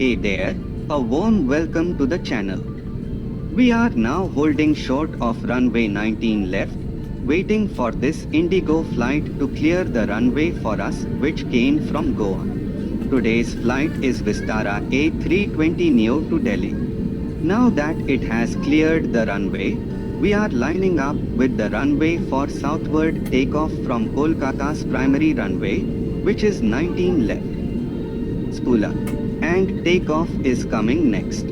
Hey there, a warm welcome to the channel. We are now holding short of runway 19 left, waiting for this Indigo flight to clear the runway for us which came from Goa. Today's flight is Vistara A320neo to Delhi. Now that it has cleared the runway, we are lining up with the runway for southward takeoff from Kolkata's primary runway, which is 19 left. Spool up, and takeoff is coming next.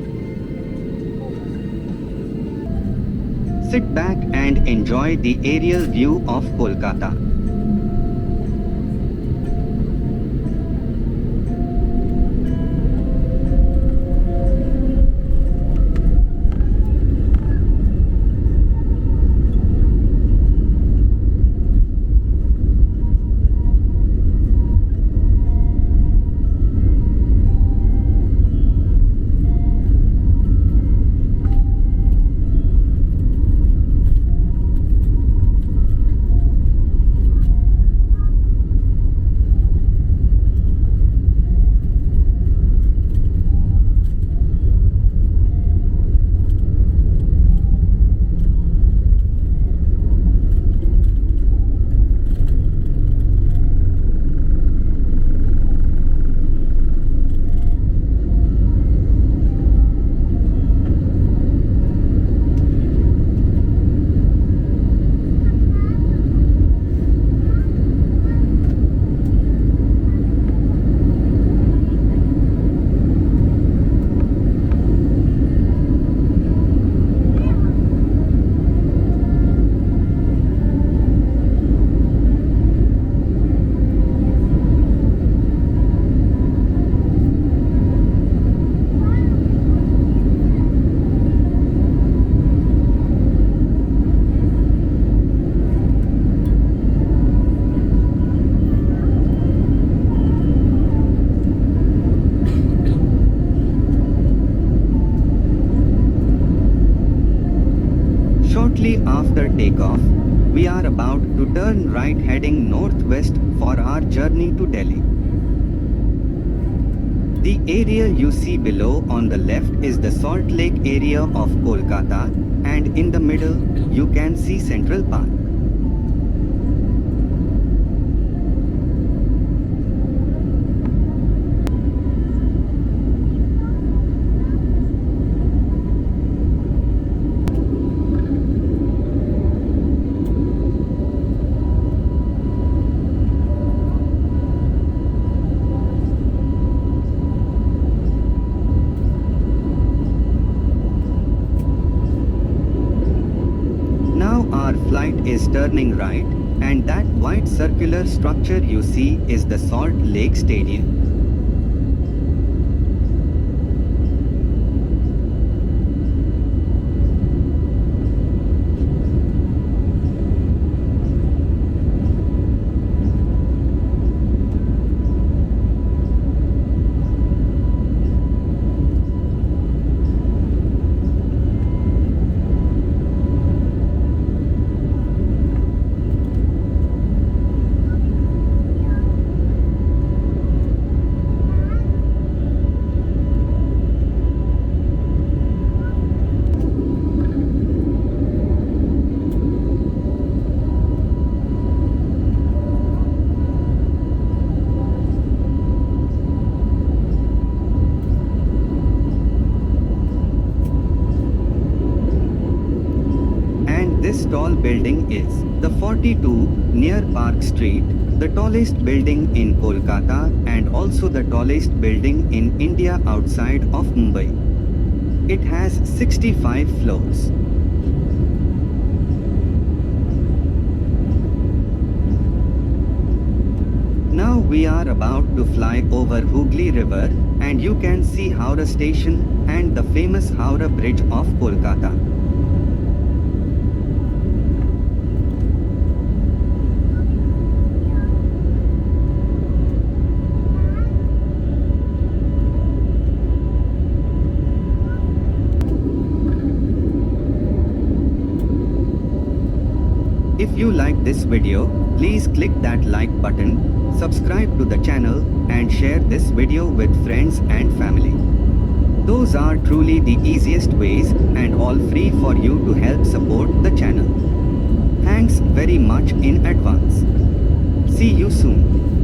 Sit back and enjoy the aerial view of Kolkata. Shortly after takeoff, we are about to turn right heading northwest for our journey to Delhi. The area you see below on the left is the Salt Lake area of Kolkata, and in the middle, you can see Central Park. Our flight is turning right, and that white circular structure you see is the Salt Lake Stadium. This tall building is the 42 near Park Street, the tallest building in Kolkata and also the tallest building in India outside of Mumbai. It has 65 floors. Now we are about to fly over Hoogly River, and you can see Howrah station and the famous Howrah Bridge of Kolkata. If you like this video, please click that like button, subscribe to the channel, and share this video with friends and family. Those are truly the easiest ways and all free for you to help support the channel. Thanks very much in advance. See you soon.